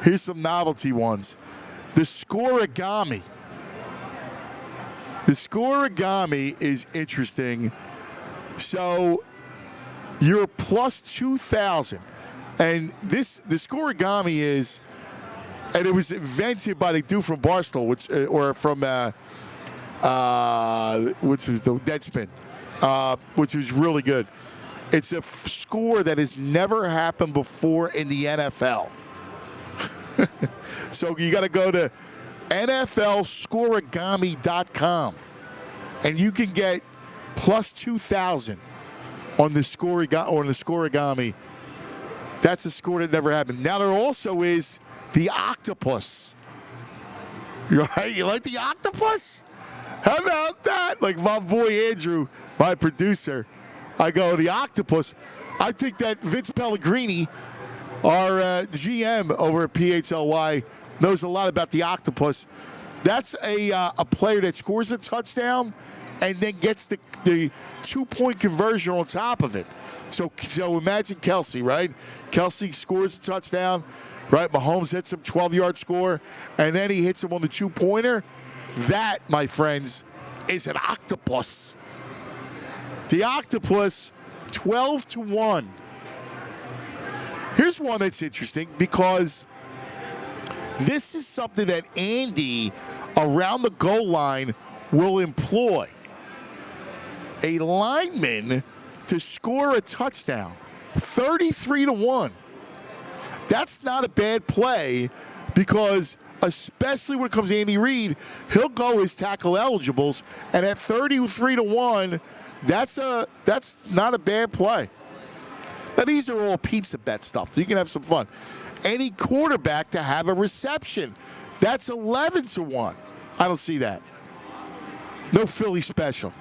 Here's some novelty ones. The scoregami. The scoregami is interesting. So you're plus 2,000. And the scoregami is, and it was invented by the dude from Barstool, which was the Deadspin, which was really good. It's a score that has never happened before in the NFL. So you got to go to NFLscoregami.com, and you can get plus 2,000 on the scoregami. That's a score that never happened. Now there also is the octopus. Right? You like the octopus? How about that? Like my boy Andrew, my producer, I go, the octopus. I think that Vince Pellegrini, our GM over at PHLY, knows a lot about the octopus. That's a player that scores a touchdown and then gets the 2-point conversion on top of it. So imagine Kelsey, right? Kelsey scores a touchdown, right? Mahomes hits him 12-yard score, and then he hits him on the 2-pointer. That, my friends, is an octopus. The octopus, 12 to 1. Here's one that's interesting because this is something that Andy around the goal line will employ. A lineman to score a touchdown, 33 to 1. That's not a bad play because especially when it comes to Andy Reid, he'll go his tackle eligibles, and at 33 to 1, that's not a bad play. Now these are all pizza bet stuff, so you can have some fun. Any quarterback to have a reception, that's 11 to 1. I don't see that. No Philly special.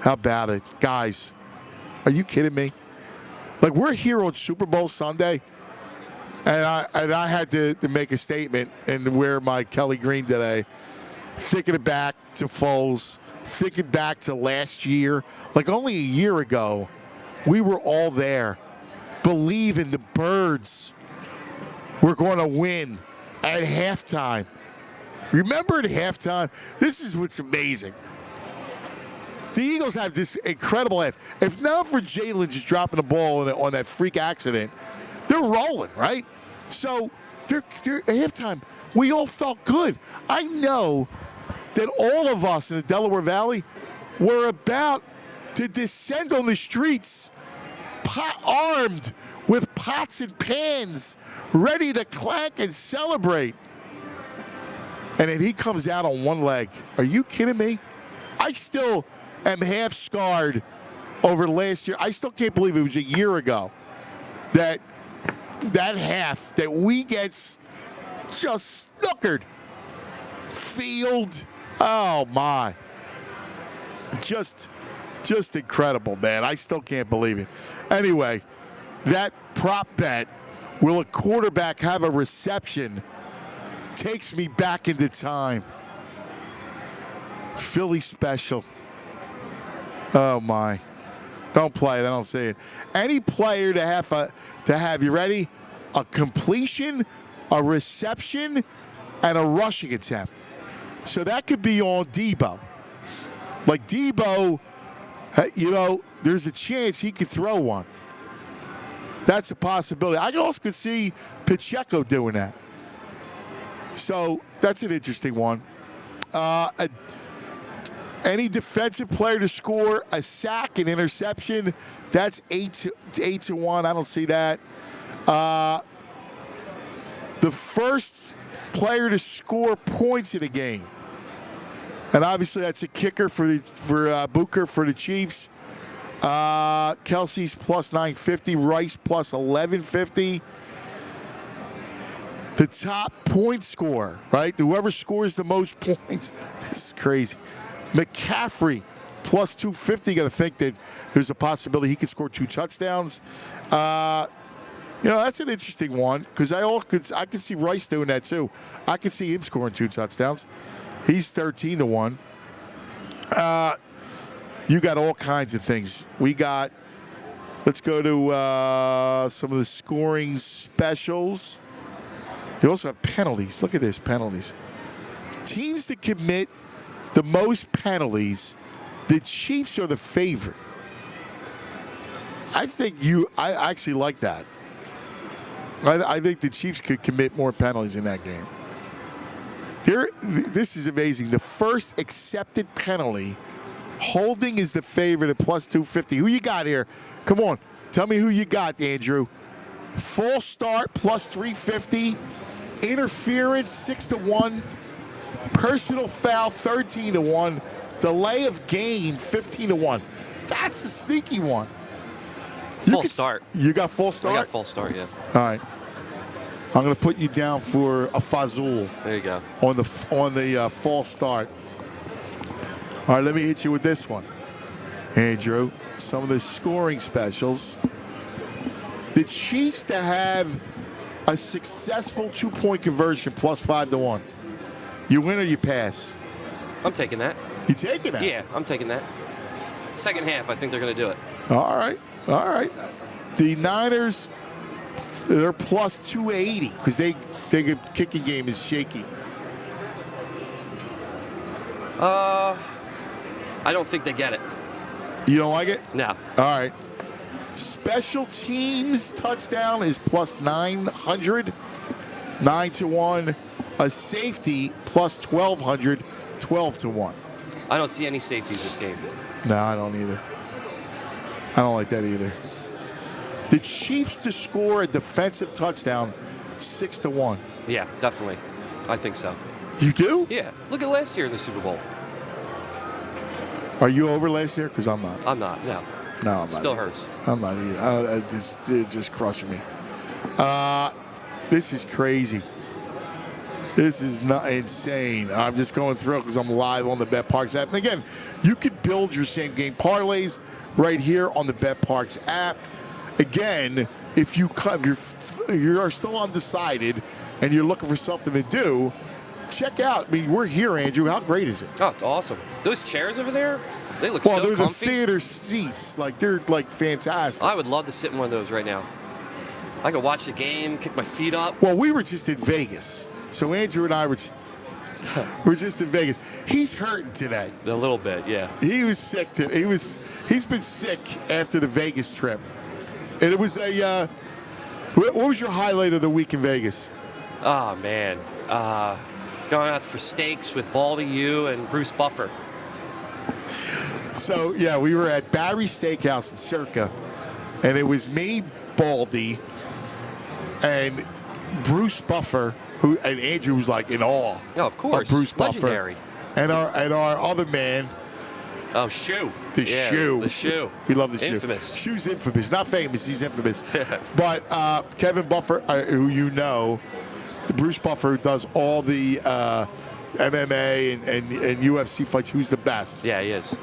How about it, guys? Are you kidding me? Like, we're here on Super Bowl Sunday, and I had to make a statement and wear my Kelly Green today, thinking back to Foles, thinking back to last year. Like, only a year ago, we were all there, believing the Birds were going to win at halftime. Remember at halftime? This is what's amazing. The Eagles have this incredible half. If not for Jalen just dropping the ball on that freak accident, they're rolling, right? So they're at halftime. We all felt good. I know that all of us in the Delaware Valley were about to descend on the streets, armed with pots and pans, ready to clank and celebrate. And then he comes out on one leg. Are you kidding me? I still am half scarred over last year. I still can't believe it was a year ago that half that we get just snookered. Field, oh my. Just incredible, man. I still can't believe it. Anyway, that prop bet, will a quarterback have a reception, takes me back into time. Philly special. Oh my. Don't play it, I don't see it. Any player to have, you ready? A completion, a reception, and a rushing attempt. So that could be on Debo. Like Debo, there's a chance he could throw one. That's a possibility. I also could see Pacheco doing that. So that's an interesting one. Any defensive player to score a sack, an interception, that's 8-1. I don't see that. The first player to score points in a game, and obviously that's a kicker for Booker for the Chiefs. Kelsey's plus 950, Rice plus 1150. The top point scorer, right? Whoever scores the most points. This is crazy. McCaffrey plus 250. You got to think that there's a possibility he could score 2 touchdowns. That's an interesting one because I could see Rice doing that too. I could see him scoring 2 touchdowns. He's 13-1. You got all kinds of things. Let's go to some of the scoring specials. You also have penalties. Look at this, penalties. Teams that commit the most penalties, the Chiefs are the favorite. I actually like that. I think the Chiefs could commit more penalties in that game. This is amazing. The first accepted penalty, holding is the favorite at plus 250. Who you got here? Come on. Tell me who you got, Andrew. False start plus 350. Interference 6-1. Personal foul 13-1. Delay of game 15-1. That's a sneaky one. Full start. You got full start? I got full start, yeah. All right. I'm going to put you down for a fazul. There you go. On the false start. All right, let me hit you with this one, Andrew. Some of the scoring specials. The Chiefs to have a successful 2-point conversion plus 5-1. You win or you pass? I'm taking that. You taking that? Yeah, I'm taking that. Second half, I think they're going to do it. All right. The Niners, they're plus 280 because their kicking game is shaky. I don't think they get it. You don't like it? No. All right. Special teams touchdown is plus 900, 9-1. A safety plus 1,200, 12-1. I don't see any safeties this game. No, I don't either. I don't like that either. The Chiefs to score a defensive touchdown, 6-1. Yeah, definitely. I think so. You do? Yeah. Look at last year in the Super Bowl. Are you over last year? Because I'm not. I'm not. No. No, I'm not. Still hurts. I'm not either. It's just crushing me. This is crazy. This is not insane. I'm just going through it because I'm live on the BetParx app. And again, you can build your same game parlays right here on the BetParx app. Again, if you are still undecided and you're looking for something to do, check out. I mean, we're here, Andrew. How great is it? Oh, it's awesome. Those chairs over there, They look Well, so they're the comfy. theater seats. Like, they're, like, fantastic. I would love to sit in one of those right now. I could watch the game, kick my feet up. Well, we were just in Vegas. So Andrew and I were just in Vegas. He's hurting today. A little bit, yeah. He was sick. He's been sick after the Vegas trip. And it was a, what was your highlight of the week in Vegas? Oh, man. Going out for steaks with Baldy U and Bruce Buffer. So, yeah, we were at Barry's Steakhouse in Circa. And it was me, Baldy, and Bruce Buffer, and Andrew was like in awe. Oh, of course. Bruce Legendary. Buffer. And our other man, Oh, Shoe. the Yeah, Shoe. The Shoe. We love the Shoe. Infamous. Shoe's infamous. Not famous, he's infamous. But Kevin Buffer, who you know, Bruce Buffer does all the MMA and UFC fights. Who's the best? Yeah, he is.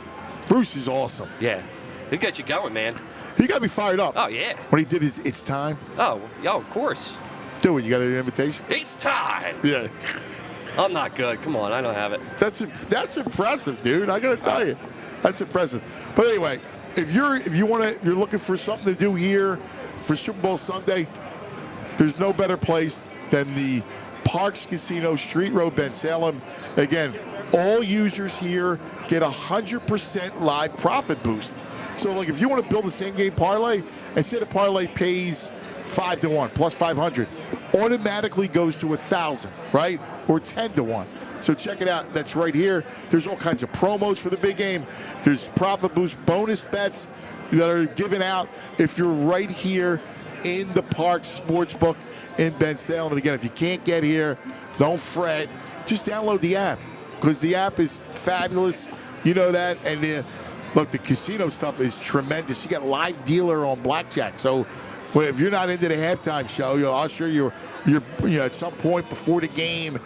Bruce is awesome. Yeah. He'll get you going, man. He got me fired up. Oh, yeah. When he did his It's Time. Oh, yeah, of course. Do it. You got an invitation? It's time. Yeah. I'm not good. Come on, I don't have it. That's impressive, dude. I gotta tell you, that's impressive. But anyway, if you're looking for something to do here for Super Bowl Sunday, there's no better place than the Parx Casino, Street Road, Ben Salem. Again, all users here get 100% live profit boost. So, like, if you want to build a same-game parlay, instead of parlay pays 5-1 plus 500, automatically goes to 1,000, right? Or 10-1. So check it out. That's right here. There's all kinds of promos for the big game. There's profit boost bonus bets that are given out if you're right here in the Parx Sportsbook in Ben Salem. And again, if you can't get here, don't fret. Just download the app because the app is fabulous. You know that. And look, the casino stuff is tremendous. You got live dealer on blackjack. So if you're not into the halftime show, I'm sure you're at some point before the game,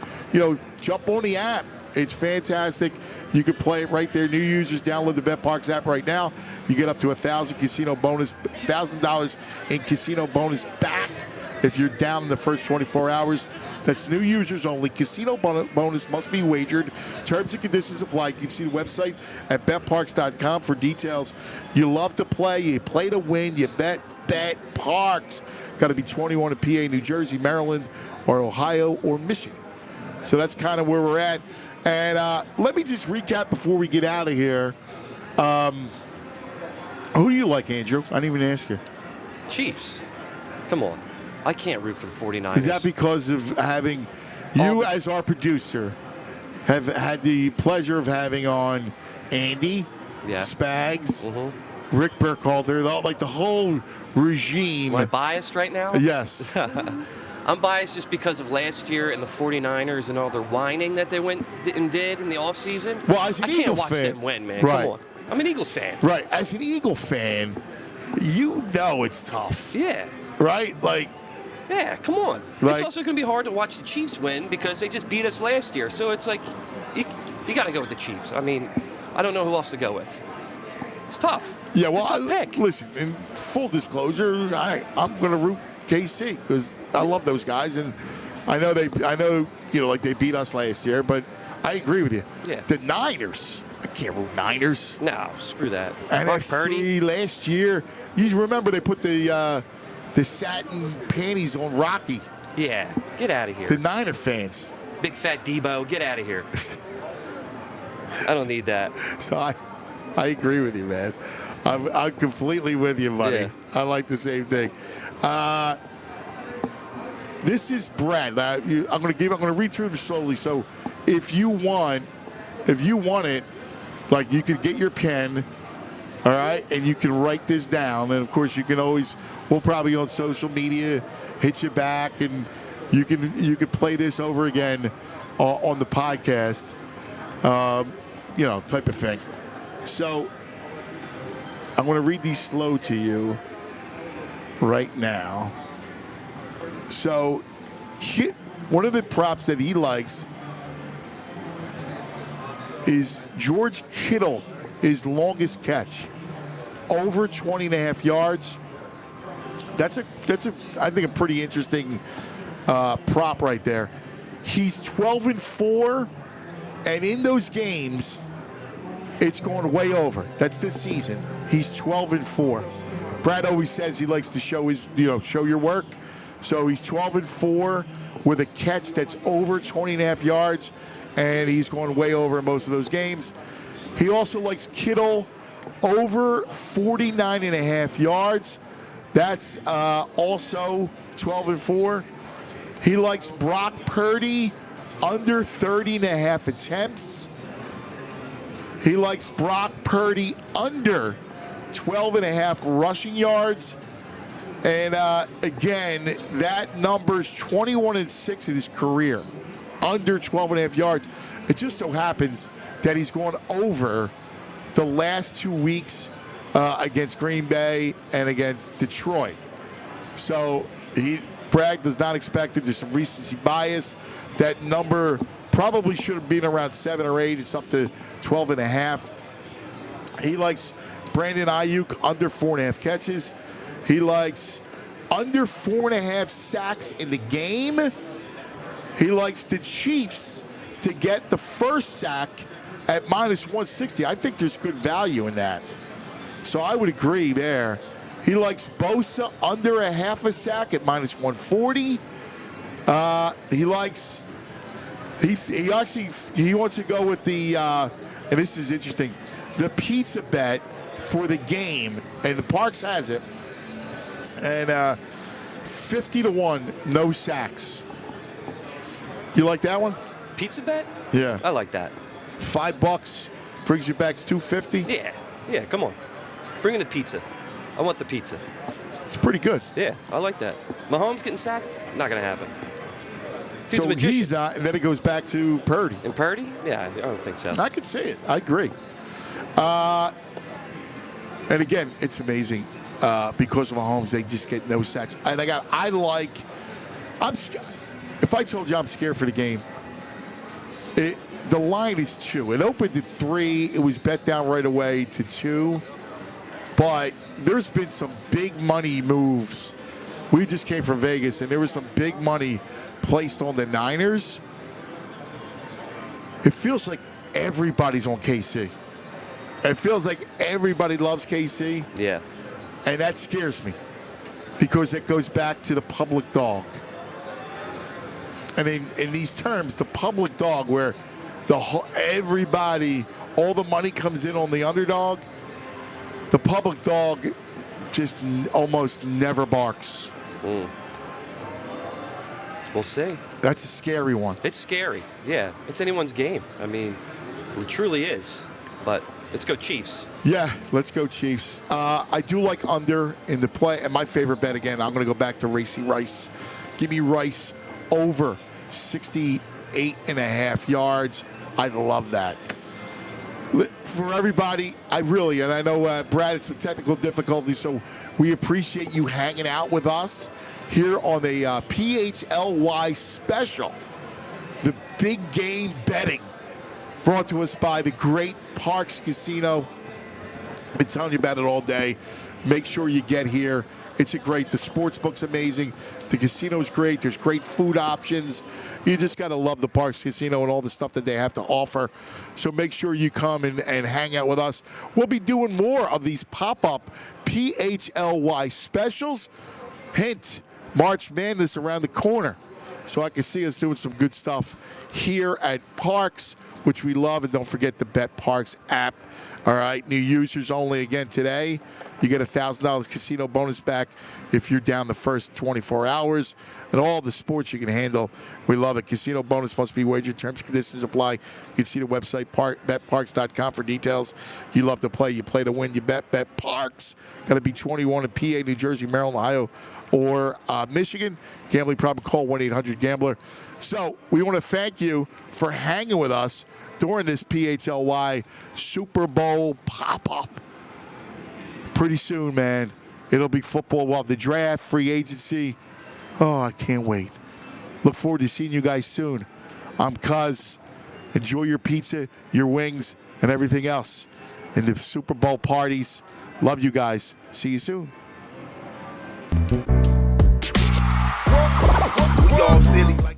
jump on the app. It's fantastic. You can play it right there. New users, download the BetParx app right now. You get up to $1,000 in casino bonus back if you're down in the first 24 hours. That's new users only. Casino bonus must be wagered. Terms and conditions apply. You can see the website at betparx.com for details. You love to play. You play to win. You bet Parx. Got to be 21 in PA, New Jersey, Maryland, or Ohio, or Michigan. So that's kind of where we're at. And let me just recap before we get out of here. Who do you like, Andrew? I didn't even ask you. Chiefs. Come on. I can't root for the 49ers. Is that because of having you as our producer have had the pleasure of having on Andy, Spags, Rick Burkhalter, like the whole regime? Am I biased right now? Yes. I'm biased just because of last year and the 49ers and all their whining that they went and did in the offseason. Well, as an I can't Eagle watch fan, them win, man. right. Come on. I'm an Eagles fan. Right. As an Eagle fan, you know it's tough. Yeah. Right? Like, yeah, come on. Right. It's also going to be hard to watch the Chiefs win because they just beat us last year. So it's like, you got to go with the Chiefs. I mean, I don't know who else to go with. It's tough. Yeah, it's well, a tough pick. Listen, in full disclosure, I'm going to root KC because I love those guys, and I know they beat us last year, but I agree with you. Yeah. The Niners, I can't root Niners. No, screw that. Brock Purdy. NFC last year, you remember they put the satin panties on Rocky. Yeah, get out of here. The Niner fans. Big fat Debo, get out of here. I don't need that. So I agree with you, man. I'm completely with you, buddy. Yeah. I like the same thing. This is Brad. I'm going to read through them slowly. So if you want it, like you could get your pen, all right, and you can write this down. And of course, you can always. We'll probably on social media hit you back, and you can play this over again on the podcast. Type of thing. So I'm going to read these slow to you right now. So one of the props that he likes is George Kittle, his longest catch, over 20.5 yards. That's I think a pretty interesting prop right there. He's 12-4, and in those games, it's going way over. That's this season. He's 12-4. Brad always says he likes to show his, show your work. So he's 12-4 with a catch that's over 20.5 yards, and he's going way over in most of those games. He also likes Kittle over 49.5 yards. That's also 12-4. He likes Brock Purdy under 30.5 attempts. He likes Brock Purdy under 12.5 rushing yards. And again, that number's 21-6 in his career, under 12.5 yards. It just so happens that he's gone over the last 2 weeks against Green Bay and against Detroit. So Bragg does not expect it. There's some recency bias. That number probably should have been around 7 or 8. It's up to 12.5. He likes Brandon Ayuk under 4.5 catches. He likes under 4.5 sacks in the game. He likes the Chiefs to get the first sack at -160. I think there's good value in that. So I would agree there. He likes Bosa under 0.5 sack at -140. He wants to go with the, and this is interesting, the pizza bet for the game, and the Parx has it, and 50-1, no sacks. You like that one? Pizza bet? Yeah. I like that. $5 brings you back to $250. Yeah, come on. Bring in the pizza. I want the pizza. It's pretty good. Yeah, I like that. Mahomes getting sacked? Not going to happen. So he's not, and then it goes back to Purdy. And Purdy? Yeah, I don't think so. I could see it. I agree. And again, it's amazing because of Mahomes, they just get no sacks. And if I told you I'm scared for the game, the line is 2. It opened at 3. It was bet down right away to 2. But there's been some big money moves. We just came from Vegas, and there was some big money placed on the Niners. It feels like everybody's on KC. It feels like everybody loves KC. Yeah. And that scares me because it goes back to the public dog. And in these terms, the public dog, where everybody, all the money comes in on the underdog, the public dog just almost never barks. We'll see. That's a scary one. It's scary. Yeah, it's anyone's game. I mean, it truly is. But let's go Chiefs. Yeah, let's go Chiefs. I do like under in the play. And my favorite bet, again, I'm going to go back to Racing Rice. Give me Rice over 68.5 yards. I love that. For everybody, and I know Brad had some technical difficulties, so we appreciate you hanging out with us here on the PHLY special, the big game betting, brought to us by the great Parx Casino. I've been telling you about it all day. Make sure you get here. It's the sports book's amazing. The casino's great. There's great food options. You just got to love the Parx Casino and all the stuff that they have to offer. So make sure you come and hang out with us. We'll be doing more of these pop-up PHLY specials. Hint, March Madness around the corner. So I can see us doing some good stuff here at Parx, which we love. And don't forget the Bet Parx app. All right, new users only again today. You get $1,000 casino bonus back if you're down the first 24 hours. And all the sports you can handle. We love it. Casino bonus must be wagered. Terms and conditions apply. You can see the website, betparx.com, for details. You love to play. You play to win. You bet. Bet Parx. Got to be 21 in PA, New Jersey, Maryland, Ohio, or Michigan. Gambling problem, call 1-800-GAMBLER. So we want to thank you for hanging with us during this PHLY Super Bowl pop-up. Pretty soon, man, it'll be football. We'll have the draft, free agency. Oh, I can't wait. Look forward to seeing you guys soon. I'm Cuz. Enjoy your pizza, your wings, and everything else in the Super Bowl parties. Love you guys. See you soon. We all silly like